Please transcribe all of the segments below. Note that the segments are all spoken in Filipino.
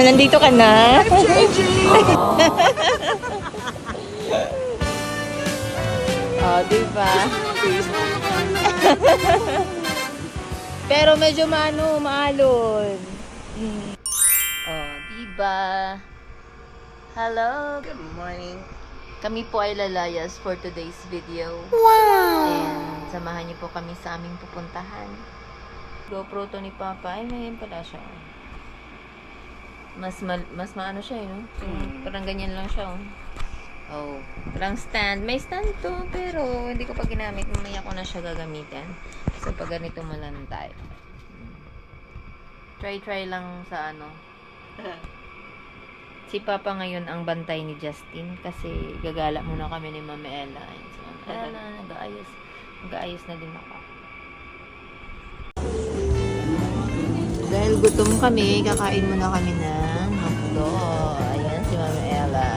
Nandito ka na? I'm changing! Oh, diba? Pero medyo maalon. Oh, diba? Hello, good morning. Kami po ay lalayas for today's video. Wow! And samahan niyo po kami sa aming pupuntahan. GoPro to ni Papa. Ay, ngayon pala siya. Mas maano siya, no? Parang ganyan lang siya, oh. Oh, parang stand. May stand to, pero hindi ko pa ginamit. Mamaya ko na siya gagamitin. So, pag ganito malantay. Try lang sa ano. Si Papa ngayon ang bantay ni Justin kasi gagala muna kami ni Mama Ella. So, nag-aayos na din ako. Dahil gutom kami, kakain muna kami ng hotdo. Ayan si Mama Ella.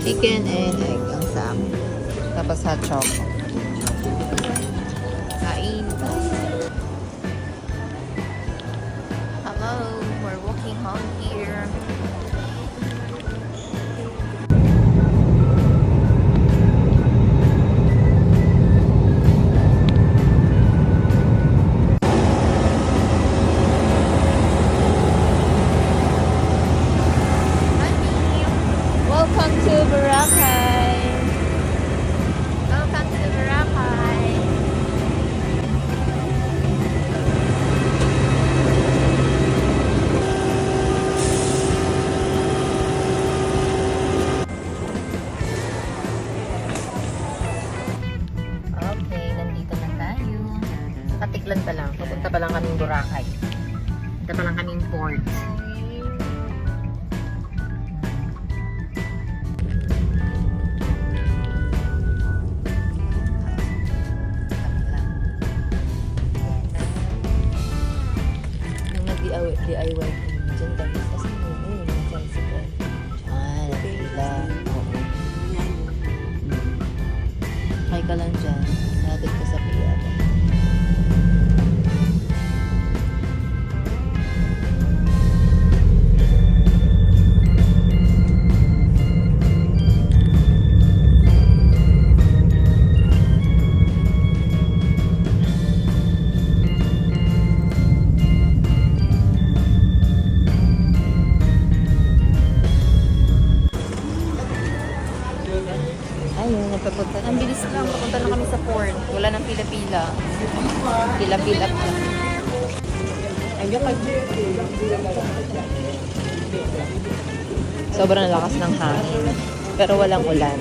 Chicken and egg ang sa amin. Tapos hot choco. Kain. Hello, we're walking home here. Welcome to Boracay. Welcome to Boracay. Okay, nandito na tayo. Katiklan pa lang. Papunta pa lang kaming Boracay. Punta pa lang kaming port. DIY dyan kami kasi yung tricycle. Diyan, napila. Oo. Kaya ka lang dyan. Natin ko sa piyata. Ayun, nagpapunta. Ang bilis lang. Papunta na kami sa port. Wala nang pila-pila. Pila-pila lang. Sobrang lakas ng hangin. Pero walang ulan.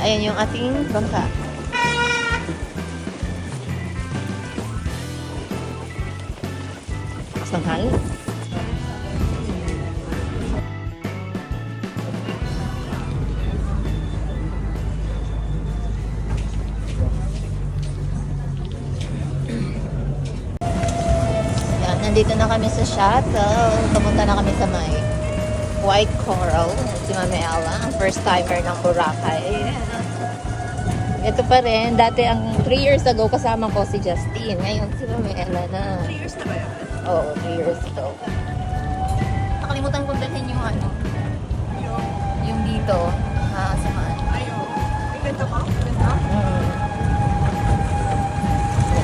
Ayan yung ating bangka. Lakas ng hangin. Yan, nandito na kami sa shuttle. Pumunta na kami sa may White Coral. Si Mama Ella, ang first timer ng Boracay. Ito pa rin, dati ang 3 years ago kasama ko si Justin. Ngayon si Mama Ella na. 3 years na ba yun? Oo, 3 years ago. Nakalimutan kong dalhin yung ano. Yung dito. Saan? Ayun. Ganda ka? Ganda?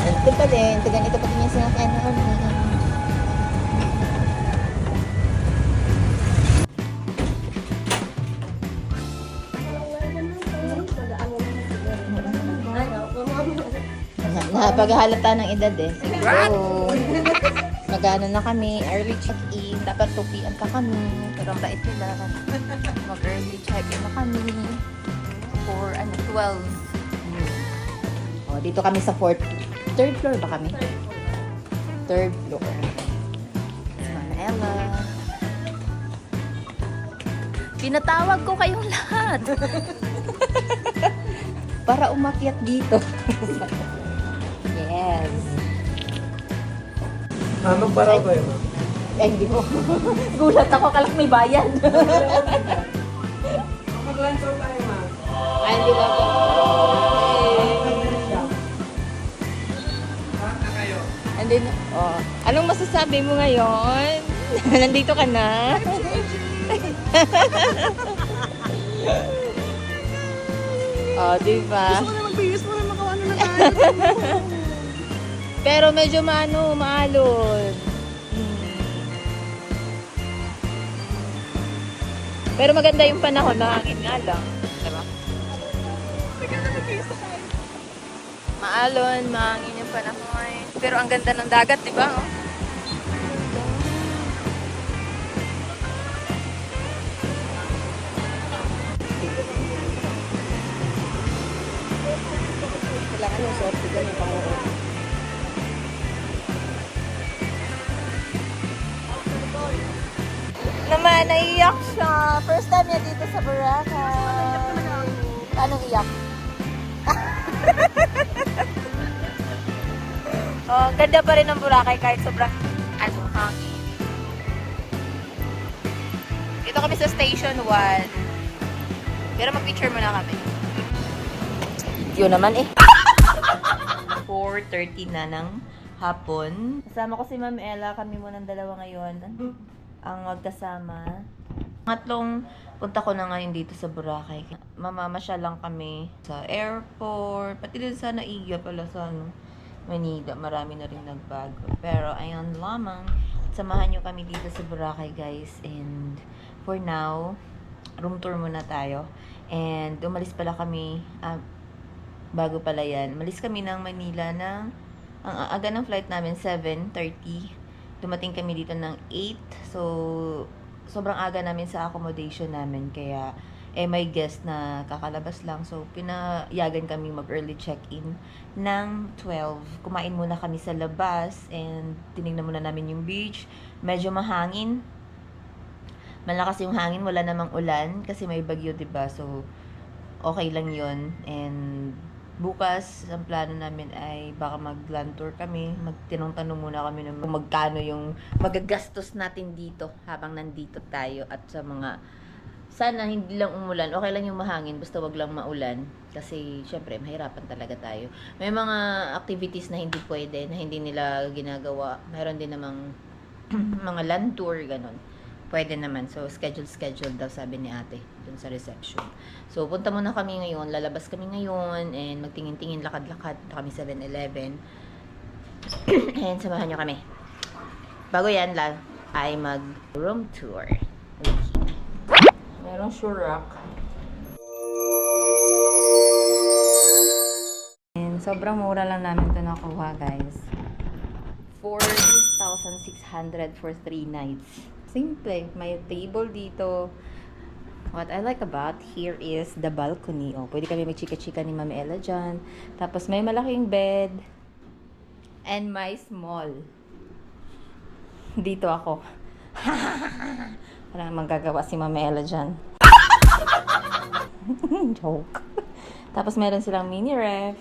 Ito pa din. Ganito pa din yung sinasyan namin. Napaghalata ng edad eh. Siguro, mag-ano na kami, early check-in. Dapat 2 PM pa kami. Pero ang bait nila. Mag-early check-in na kami. For 12. Oh, dito kami sa 3rd floor ba kami? 3rd floor. Mama Ella. Pinatawag ko kayong lahat. Para umakyat dito. Yes. Magparaw kayo, ma'am. Eh, hindi mo. Gulat ako, kalak may bayan. Mag-lancer tayo, ma'am. Ay, hindi ba po? Na kayo. And then, oh, anong masasabi mo ngayon? Nandito ka na? Oh, di ba? Gusto ko na magbihis mo na makaano na tayo. Pero medyo maalon. Pero maganda yung panahon, hangin nga lang. Diba? Maalon, mahangin yung panahon. Pero ang ganda ng dagat, di ba? Oh? Kailangan yung soft ka ng panguot. Naman, naiyak siya. First time niya dito sa Boracay. Anong iyak? Oh, ganda pa rin ng Boracay kahit sobrang hangin. Dito kami sa Station 1. Pero mag-picture muna kami. Yun naman eh. 4:30 na ng hapon. Kasama ko si Ma'am Ella. Kami muna ng dalawa ngayon. Ang magkasama. Pangatlong punta ko na ngayon dito sa Boracay. Mamamasyal lang kami sa airport. Pati din sa Naiya pala sa Manila. Marami na rin nagbago. Pero ayun lamang. Samahan nyo kami dito sa Boracay, guys. And for now, room tour muna tayo. And umalis pala kami, bago pala yan. Umalis kami ng Manila ng, ang aga ng flight namin, 7:30. Dumating kami dito ng 8. So, sobrang aga namin sa accommodation namin. Kaya, may guest na kakalabas lang. So, pinayagan kami mag-early check-in ng 12. Kumain muna kami sa labas. And, tinignan muna namin yung beach. Medyo mahangin. Malakas yung hangin. Wala namang ulan. Kasi may bagyo, diba? So, okay lang yun. And, bukas, ang plano namin ay baka mag-land tour kami. Magtinong-tanong muna kami ng magkano yung magagastos natin dito habang nandito tayo. At sa mga, sana hindi lang umulan. Okay lang yung mahangin, basta wag lang maulan. Kasi, syempre, mahirapan talaga tayo. May mga activities na hindi pwede, na hindi nila ginagawa. Mayroon din namang mga land tour, ganon. Pwede naman. So, schedule daw, sabi ni ate, dun sa reception. So, punta muna kami ngayon. Lalabas kami ngayon. And magtingin-tingin, lakad-lakad. Punta kami 7-Eleven. And samahan nyo kami. Bago yan lang, ay mag-room tour. Merong Shurak. And sobrang mura lang namin ito nakuha, guys. 4,600 for 3 nights. Simple. May table dito. What I like about here is the balcony. Oh, pwede kami mag-chika-chika ni Ma'am Ella dyan. Tapos may malaking bed. And my small. Dito ako. Parang magagawa si Ma'am Ella dyan. Joke. Tapos meron silang mini ref.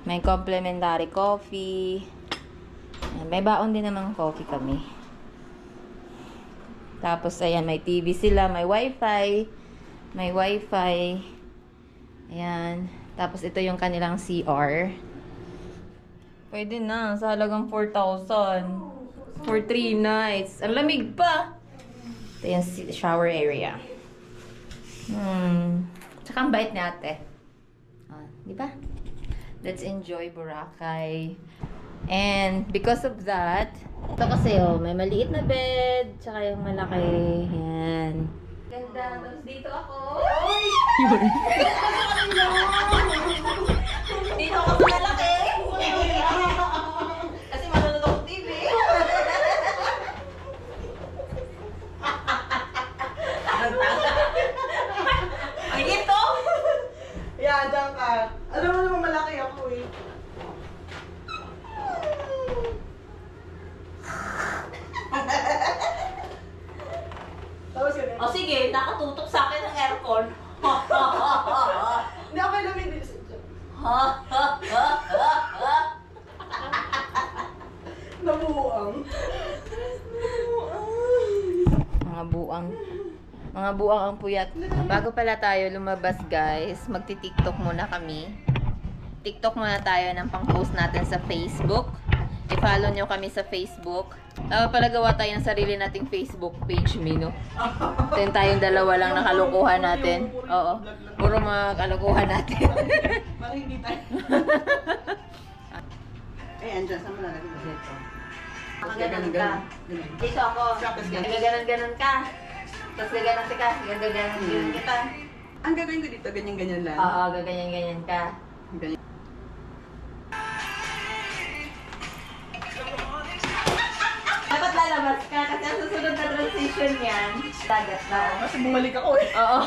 May complimentary coffee. May baon din namang coffee kami. Tapos, ayan, may TV sila, may wifi. May wifi. Ayan. Tapos, ito yung kanilang CR. Pwede na. Sa halagang 4,000. For 3 nights. Ang lamig pa. Ito yung shower area. Tsaka ang bait ni ate. Di ba? Let's enjoy Boracay. And because of that, ito kasi may maliit na bed, tsaka yung malaki. Yan. Ganda. Tapos dito ako. Yun. Dito ako sa malaki. Kasi manonood ako TV. Ay, ito! Yeah, dyan ka. Alam mo naman malaki ako eh. Tapos yun eh. O sige, nakatutok sa akin ng aircon. Hindi ako namin din. buang. Mga buang ang puyat. Bago pala tayo lumabas guys, magti-TikTok muna kami. TikTok muna tayo ng pang-post natin sa Facebook. I-follow nyo kami sa Facebook. Pala gawa tayo ng sarili nating Facebook page, Mino. Then tayong dalawa lang na kalukuhan natin. Oo. Puro mga kalukuhan natin. Para hindi tayo. Andyan, saan mo lalagay mo dito? Ganon ka. Dito ako. Gaganon-ganon ka. Tapos gaganon ka. Gaganon kita. Ang gagawin ko dito, ganyan-ganyan lang. Oo, gaganyan-ganyan ka. Ganyan. Dapat lalabas ka kasi ang susunod na transition yan. Dagat na. Kasi bumalik ako eh. Oo.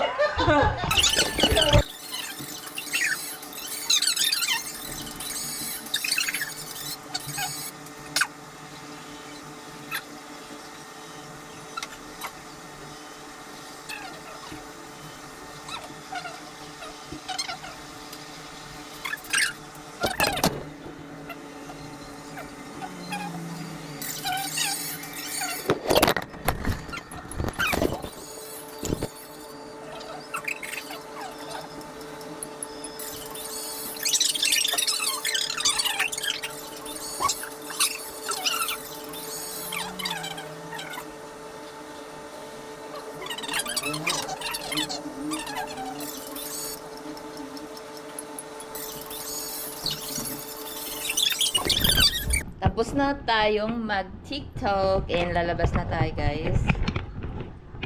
Tapos na tayong mag-TikTok and lalabas na tayo guys.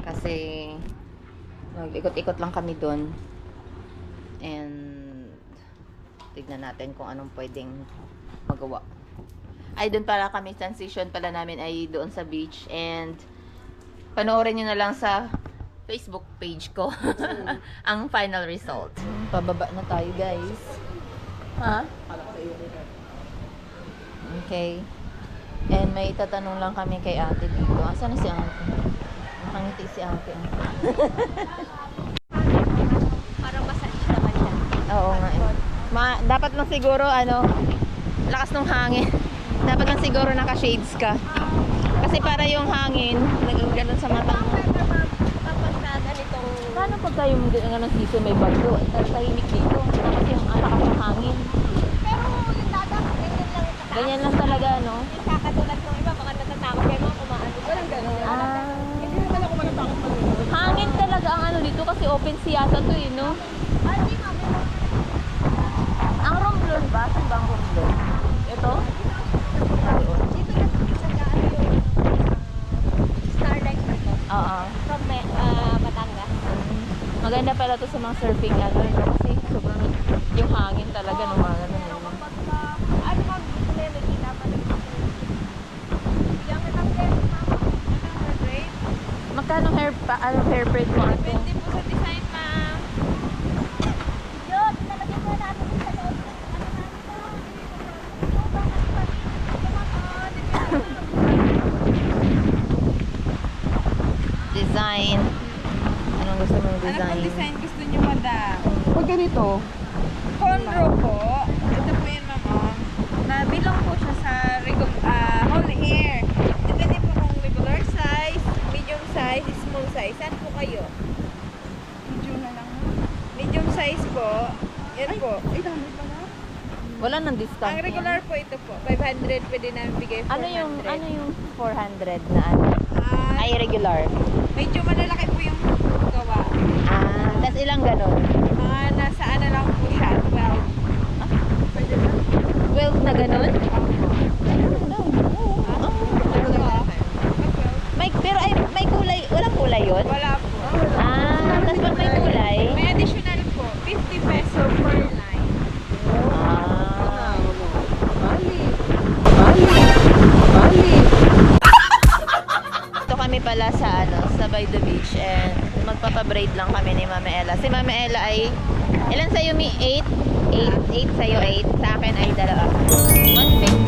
Kasi mag-ikot-ikot lang kami doon. And tignan natin kung anong pwedeng magawa. Ay, doon pala kami, transition pala namin ay doon sa beach. And panoorin nyo na lang sa Facebook page ko ang final result. Pababa na tayo guys. Ha? Okay. And may itatanong lang kami kay ate dito. Asan na si ate? Nakangiti si ate. Parang masakit naman siya. Oo nga eh. Dapat lang siguro lakas ng hangin. Dapat lang siguro naka-shades ka. Kasi para yung hangin, nagaganon sa mata mo. Kapag na ganitong... Paano pag tayo ng season may bagyo? Tahimik dito. Tapos yung lakas ng hangin. Pero yung dagat, ganyan lang. Ganyan lang talaga, no? Yung kakatulad ng iba, baka natatakot kayo mga kumaano. Walang gano'n. Hindi naman ako manatakot mag-iwan. Hangin talaga ang dito kasi open siyasa to eh, no? Hindi mami. Ang romblon ba? Saan ba ang romblon? Ito? Dito na sa yung Starlight dito. Oo. From Batangas. Maganda pala to sa mga surfing kasi sobrang yung hangin talaga nung mga ganun. Ano mag nakikita pa rin. Yung matanggal, mama. Ano braid? Magkano hair braid mo ito? Depende po sa design, ma'am. Yun, nalagyan ko natin sa loob. Design. Anong gusto mong Ano design? pong design gusto niyo, madam? Pag ganito, Cornrow po. Ito po yun, ma'am. Nabilong po siya sa whole hair. Depende po kung regular size, medium size, small size. Saan po kayo? video na lang. Medium size po. Yan po. Ay, dami pa na. Wala nang discount. Ang regular po ito po. 500 pwede namin bigay 400. Ano yung 400 na ano? Ah, Ay, regular. medyo malalaki po yung gawa. Tas ilang ganun? Nasa ano lang po siya. 12. 12 na ganun? Pero may kulay, walang kulay yun? Wala po. Tas pag may kulay? May additional po. 50 peso per line. Ito kami pala sa sa by the beach and magpapa-braid lang kami ni Mama Ella. Si Mama Ella ay ilan sa'yo, Mi? 8? 8 sa'yo, 8. Sa akin ay 2. 150.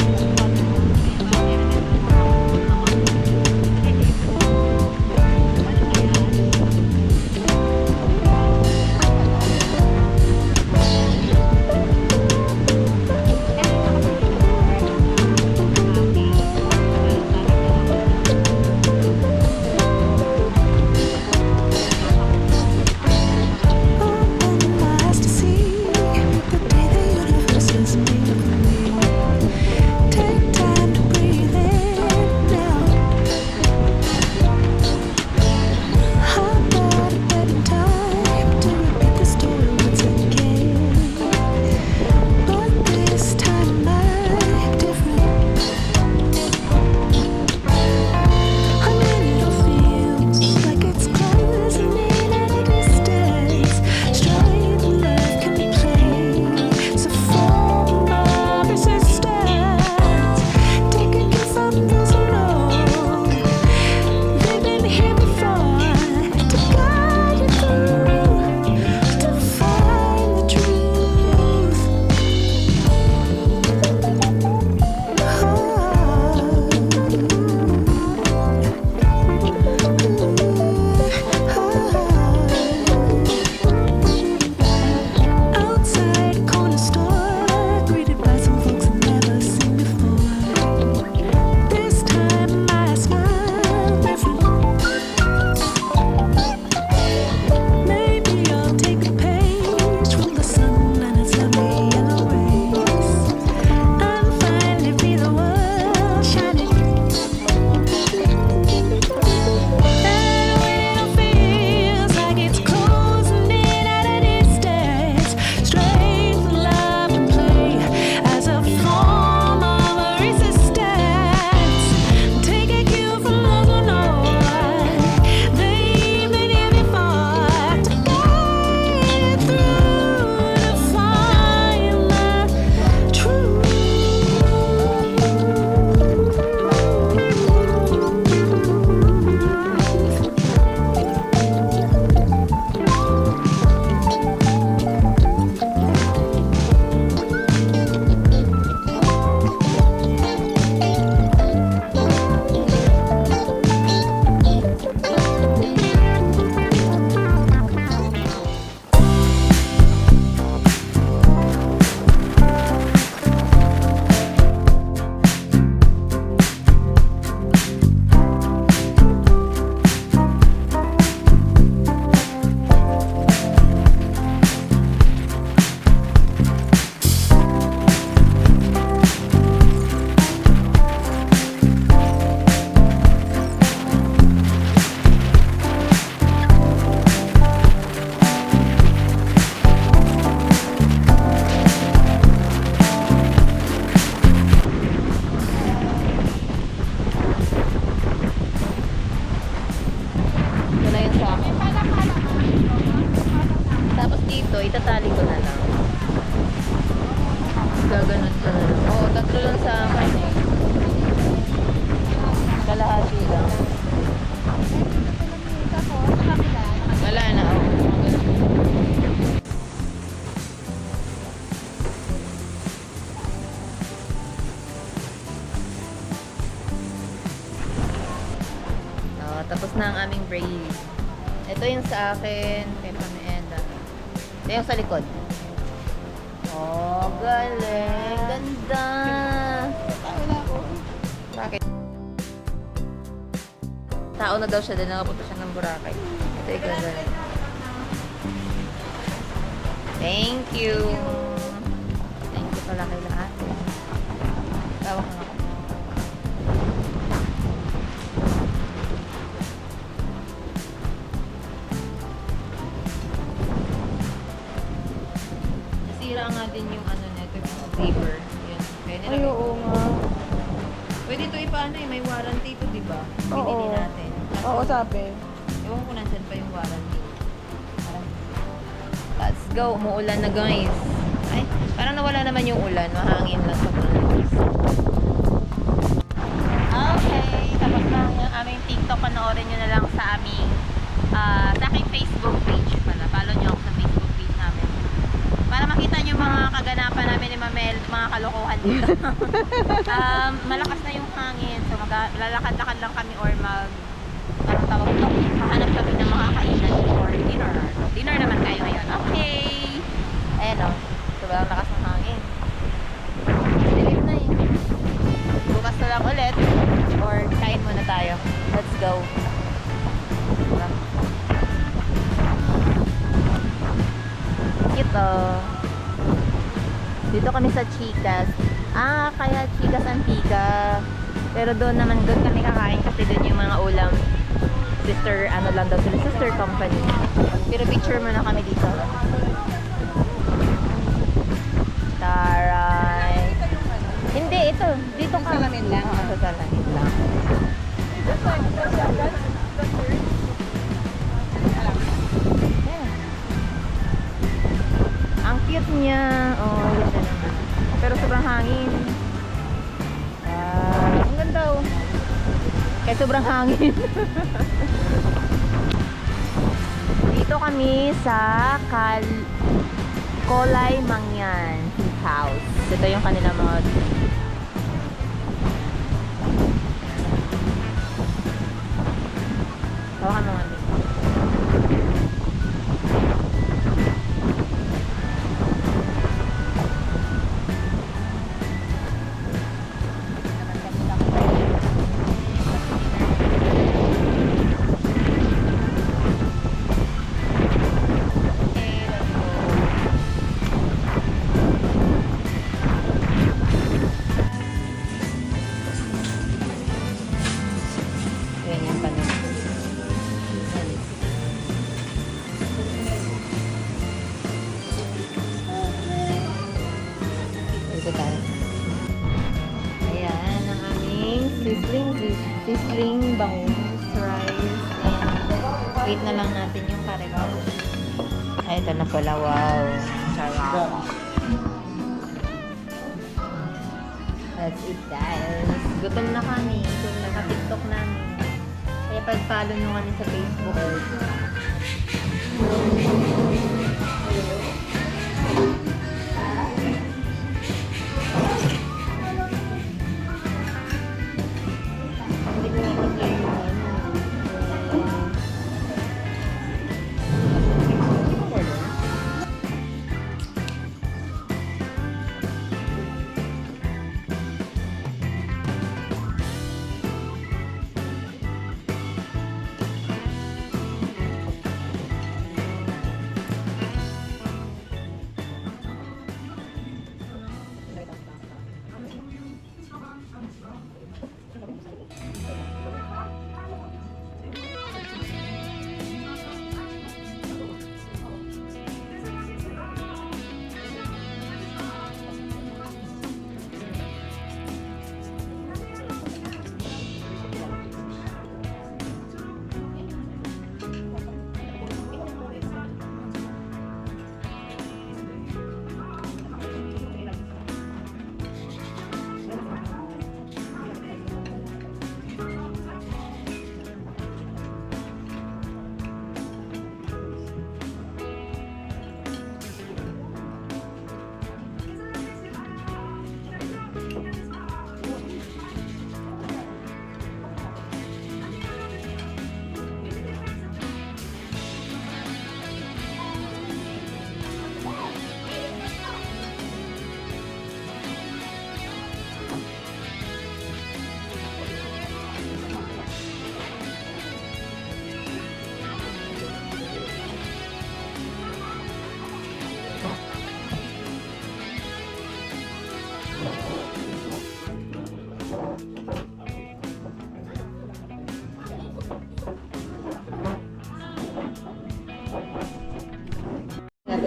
tapos na ang aming braid. Ito yung sa akin, kay Pamienda. Ito yung sa likod. Oh, galing. Ganda. Bakit? Tao na daw siya din, nakapunta siya ng Boracay. Ito yung ganda. Thank you. Thank you pala kay lahat. Tawa ka nga. Nasira nga din yung ano nito, yung zipper. Yun. Kaya Ay, nilagay ko. oo nga. Pwede ito ipaano eh, may warranty ito, di ba? Binili Oo. natin. Kaso, Oo, sabi. ewan ko nandyan pa yung warranty. Let's go, umuulan na guys. Ay, parang nawala naman yung ulan, mahangin lang sa place. Okay, tapos na yung aming TikTok, panoorin nyo na lang sa aming sa aking Facebook page pala. Follow nyo ako sa Facebook page namin. Para makita nyo mga kaganapan namin ni Mamel, mga kalokohan dito. Malakas na yung hangin, so lalakad-lakad lang kami or anong tawag ito? Hahanap kami ng mga kainan or dinner. Dinner naman tayo ngayon. Okay! Ayan o. Sobrang lakas ng hangin. Dilim na eh. Bukas na lang ulit. Or kain muna tayo. Let's go. Ito. Dito kami sa Chicas. Kaya Chicas Antica. Pero doon kami kakain kasi doon yung mga ulam. Sister, ano lang daw sila, sister company. Pero picture muna kami dito. Taray. Hindi, ito. Dito ka. Salamin lang. Sa salamin lang. Yeah. Ang cute niya. Oh, ganda naman. Pero sobrang hangin. Ang ganda oh. Kaya sobrang hangin. Dito kami sa Kolay Mangyan Tea House. Ito yung kanilang mga hawakan mo nga dito. Ayan, ang aming sizzling bangus rice. And wait na lang natin yung karego. Ay, ito na pala. Wow. Sarap. That's it, guys. Gutom na kami. Kung naka-tiktok namin. Kaya pag-follow nyo kami sa Facebook.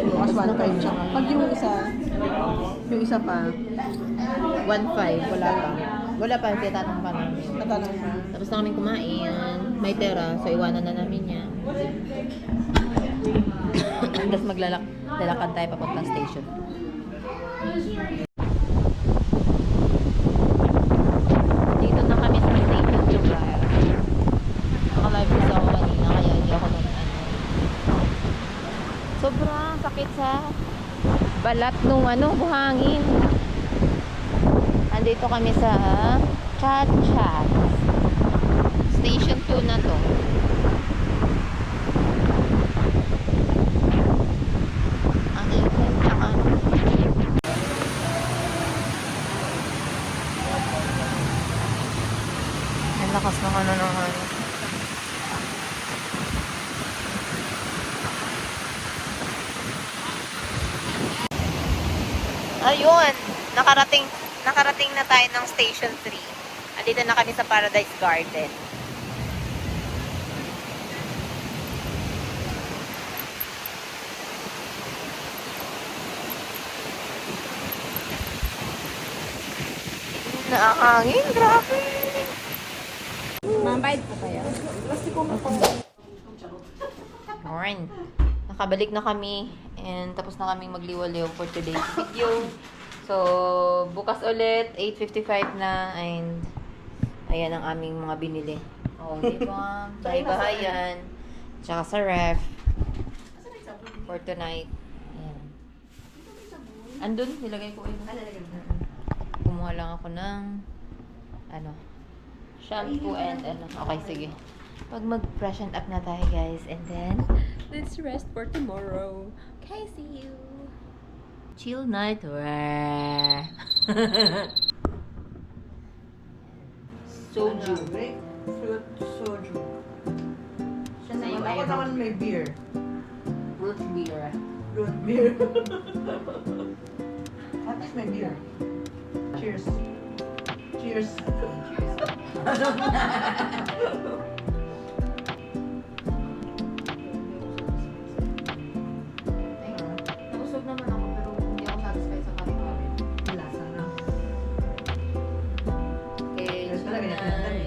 Bukas 1.5 siya. Pag yung isa pa, 1.5, wala pa. Wala pa, hindi tatanong pa namin. natanong mo. Tapos na kami kumain, may tera, so iwanan na namin yan. Tapos lalakad tayo papuntang station. Dito na kami sa station, lugar. Naka-live kasi ako kanina, kaya hindi ako sobrang sakit sa balat nung buhangin. Andito kami sa Chat. Station 2 na to. Ang ikot tsaka ang lakas ng ng Ayun, nakarating na tayo ng Station 3. Andito na kami sa Paradise Garden. Nakahangin, grabe. Mambayad po kayo. Morning. Nakabalik na kami and tapos na kami magliwaliw for today's video. So, bukas ulit, 8:55 na and ayan ang aming mga binili. Oh, di ba? Bahay-bahayan. Tsaka sa ref. For tonight. Ayan. Andun, nilagay ko yun. Kumuha lang ako ng shampoo and Okay, sige. Pag mag-freshen up na tayo, guys. And then, let's rest for tomorrow. Okay, see you. Chill night. Soju. Fruit soju. Siya sa'yo ay Ako naman may beer. root beer. Root beer. At least may beer. Cheers. Cheers. Nabusog naman ako pero hindi ako satisfied sa kare-kare. Lasa na. Okay, Yes, talaga niya pinatay.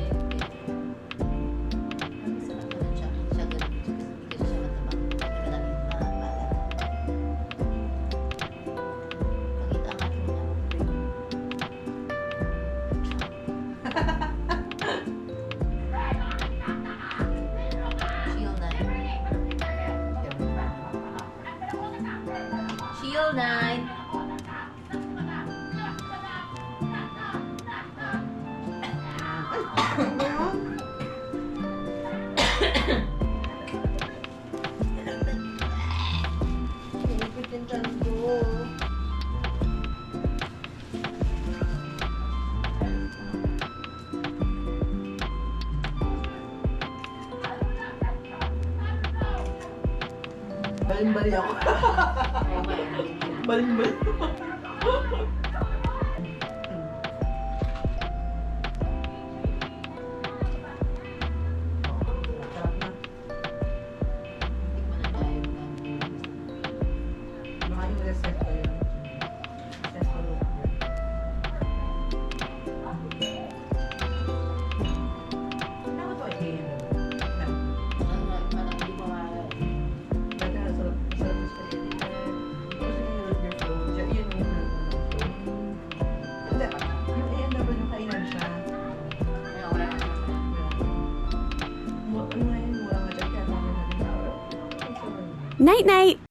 Masarap naman siya. Siya ganun. Hindi kasi siya matabang. Hindi ka namin mapala. Pakita ang ating chill night. Pinipit yung tiyan ko. Baling-bali ako. Baling-bali. Sarap na. Baka yung reset ko yun. Reset ko yun. Ano ba ito yun? Dati na sarap na spaghetti. Kasi yung root beer flow, yun yung hindi, yung A&W yung kainan siya. Ano nga yun, wala nga dyan, kaya namin natin tao. Night night.